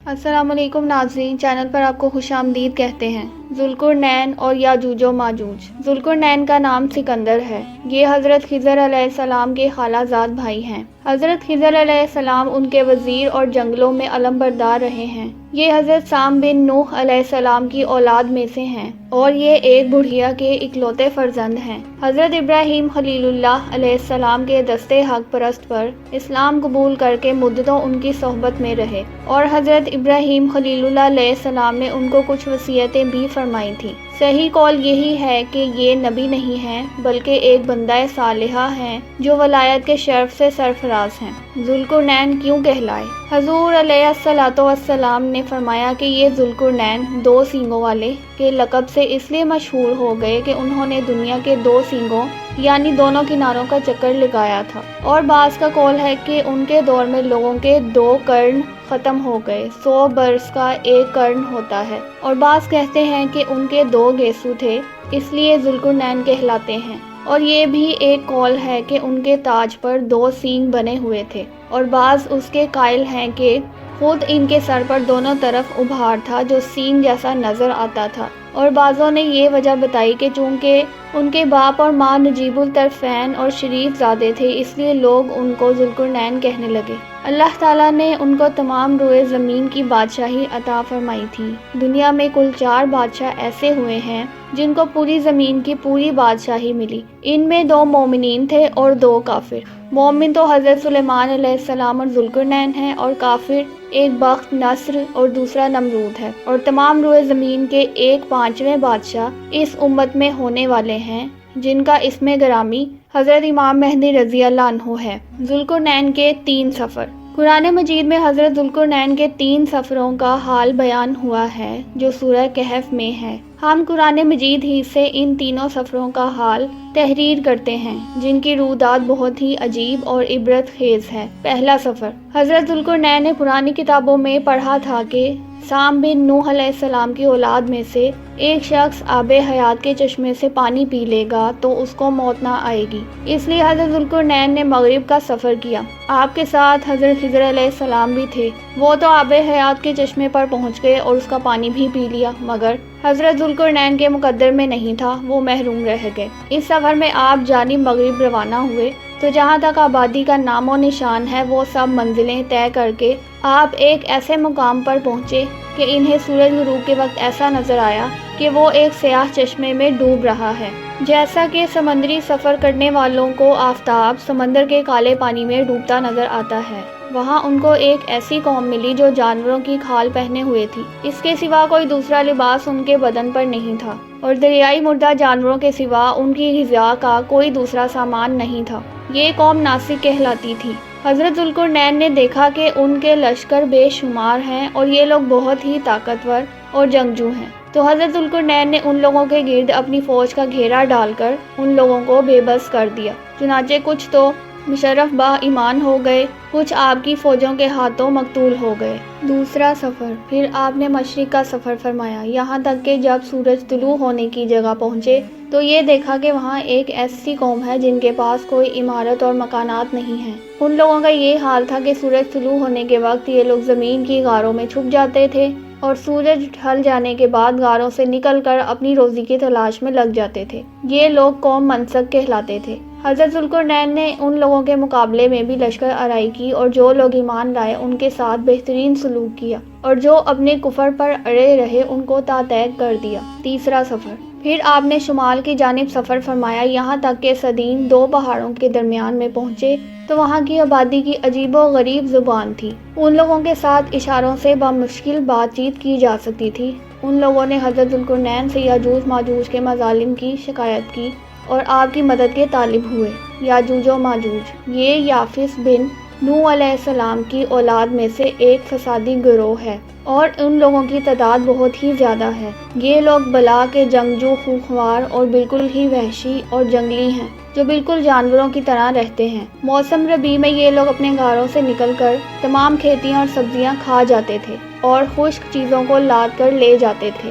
السلام علیکم ناظرین، چینل پر آپ کو خوش آمدید کہتے ہیں۔ ذوالقرنین اور یاجوج و ماجوج۔ ذوالقرنین کا نام سکندر ہے۔ یہ حضرت خضر علیہ السلام کے خالہ زاد بھائی ہیں۔ حضرت خضر علیہ السلام ان کے وزیر اور جنگلوں میں علم بردار رہے ہیں۔ یہ حضرت سام بن نوح علیہ السلام کی اولاد میں سے ہیں اور یہ ایک بڑھیا کے اکلوتے فرزند ہیں۔ حضرت ابراہیم خلیل اللہ علیہ السلام کے دستے حق پرست پر اسلام قبول کر کے مدتوں ان کی صحبت میں رہے اور حضرت ابراہیم خلیل اللہ علیہ السلام نے ان کو کچھ وصیتیں بھی فرمائی تھیں۔ صحیح قول یہی ہے کہ یہ نبی نہیں ہیں بلکہ ایک بندہ صالحہ ہیں جو ولایت کے شرف سے سرفراز ہیں۔ ذوالقرنین کیوں کہلائے؟ حضور علیہ الصلوۃ والسلام نے فرمایا کہ یہ ذوالقرنین 2 سینگوں والے کے لقب سے اس لیے مشہور ہو گئے کہ انہوں نے دنیا کے 2 سینگوں یعنی دونوں کناروں کا چکر لگایا تھا، اور بعض کا قول ہے کہ ان کے دور میں لوگوں کے 2 قرن ختم ہو گئے، 100 برس کا ایک قرن ہوتا ہے، اور بعض کہتے ہیں کہ ان کے 2 گیسو تھے اس لیے ذوالقرنین کہلاتے ہیں، اور یہ بھی ایک قول ہے کہ ان کے تاج پر 2 سینگ بنے ہوئے تھے، اور بعض اس کے قائل ہیں کہ خود ان کے سر پر دونوں طرف ابھار تھا جو سینگ جیسا نظر آتا تھا، اور بعضوں نے یہ وجہ بتائی کہ چونکہ ان کے باپ اور ماں نجیب الطرفین اور شریف زادے تھے اس لیے لوگ ان کو ذوالقرنین کہنے لگے۔ اللہ تعالیٰ نے ان کو تمام روئے زمین کی بادشاہی عطا فرمائی تھی۔ دنیا میں کل 4 بادشاہ ایسے ہوئے ہیں جن کو پوری زمین کی پوری بادشاہی ملی۔ ان میں 2 مومنین تھے اور 2 کافر۔ مومن تو حضرت سلیمان علیہ السلام اور ذوالقرنین ہیں، اور کافر ایک بخت نصر اور دوسرا نمرود ہے، اور تمام روئے زمین کے 1/5 بادشاہ اس امت میں ہونے والے ہیں جن کا اسم گرامی حضرت امام مہدی رضی اللہ عنہ ہے۔ ذوالقرنین کے 3 سفر۔ قرآن مجید میں حضرت ذوالقرنین کے 3 سفروں کا حال بیان ہوا ہے جو سورہ کہف میں ہے۔ ہم قرآن مجید ہی سے ان تینوں سفروں کا حال تحریر کرتے ہیں جن کی رویداد بہت ہی عجیب اور عبرت خیز ہے۔ پہلا سفر۔ حضرت ذوالقرنین نے پرانی کتابوں میں پڑھا تھا کہ سام بن نوح علیہ السلام کی اولاد میں سے ایک شخص آب حیات کے چشمے سے پانی پی لے گا تو اس کو موت نہ آئے گی، اس لیے حضرت ذوالقرنین نے مغرب کا سفر کیا۔ آپ کے ساتھ حضرت خضر علیہ السلام بھی تھے۔ وہ تو آب حیات کے چشمے پر پہنچ گئے اور اس کا پانی بھی پی لیا، مگر حضرت ذوالقرنین کے مقدر میں نہیں تھا، وہ محروم رہ گئے۔ اس سفر میں آپ جانب مغرب روانہ ہوئے تو جہاں تک آبادی کا نام و نشان ہے وہ سب منزلیں طے کر کے آپ ایک ایسے مقام پر پہنچے کہ انہیں سورج غروب کے وقت ایسا نظر آیا کہ وہ ایک سیاہ چشمے میں ڈوب رہا ہے، جیسا کہ سمندری سفر کرنے والوں کو آفتاب سمندر کے کالے پانی میں ڈوبتا نظر آتا ہے۔ وہاں ان کو ایک ایسی قوم ملی جو جانوروں کی کھال پہنے ہوئے تھی، اس کے سوا کوئی دوسرا لباس ان کے بدن پر نہیں تھا، اور دریائی مردہ جانوروں کے سوا ان کی غذا کا کوئی دوسرا سامان نہیں تھا۔ یہ قوم ناسک کہلاتی تھی۔ حضرت ذوالقرنین نے دیکھا کہ ان کے لشکر بے شمار ہیں اور یہ لوگ بہت ہی طاقتور اور جنگجو ہیں، تو حضرت ذوالقرنین نے ان لوگوں کے گرد اپنی فوج کا گھیرا ڈال کر ان لوگوں کو بے بس کر دیا۔ چنانچہ کچھ تو مشرف با ایمان ہو گئے، کچھ آپ کی فوجوں کے ہاتھوں مقتول ہو گئے۔ دوسرا سفر۔ پھر آپ نے مشرق کا سفر فرمایا، یہاں تک کہ جب سورج طلوع ہونے کی جگہ پہنچے تو یہ دیکھا کہ وہاں ایک ایسی قوم ہے جن کے پاس کوئی عمارت اور مکانات نہیں ہیں۔ ان لوگوں کا یہ حال تھا کہ سورج طلوع ہونے کے وقت یہ لوگ زمین کی غاروں میں چھپ جاتے تھے اور سورج ڈھل جانے کے بعد غاروں سے نکل کر اپنی روزی کی تلاش میں لگ جاتے تھے۔ یہ لوگ قوم منسک کہلاتے تھے۔ حضرت ذوالقرنین نے ان لوگوں کے مقابلے میں بھی لشکر آرائی کی اور جو لوگ ایمان لائے ان کے ساتھ بہترین سلوک کیا، اور جو اپنے کفر پر اڑے رہے ان کو تاتیق کر دیا۔ تیسرا سفر۔ پھر آپ نے شمال کی جانب سفر فرمایا، یہاں تک کہ صدین 2 پہاڑوں کے درمیان میں پہنچے تو وہاں کی آبادی کی عجیب و غریب زبان تھی۔ ان لوگوں کے ساتھ اشاروں سے بمشکل بات چیت کی جا سکتی تھی۔ ان لوگوں نے حضرت ذوالقرنین سے یاجوج ماجوج کے مظالم کی شکایت کی اور آپ کی مدد کے طالب ہوئے۔ یاجوج و ماجوج یہ یافس بن نوح علیہ السلام کی اولاد میں سے ایک فسادی گروہ ہے اور ان لوگوں کی تعداد بہت ہی زیادہ ہے۔ یہ لوگ بلا کے جنگجو، خوخوار اور بالکل ہی وحشی اور جنگلی ہیں جو بالکل جانوروں کی طرح رہتے ہیں۔ موسم ربیع میں یہ لوگ اپنے غاروں سے نکل کر تمام کھیتیاں اور سبزیاں کھا جاتے تھے اور خشک چیزوں کو لاد کر لے جاتے تھے۔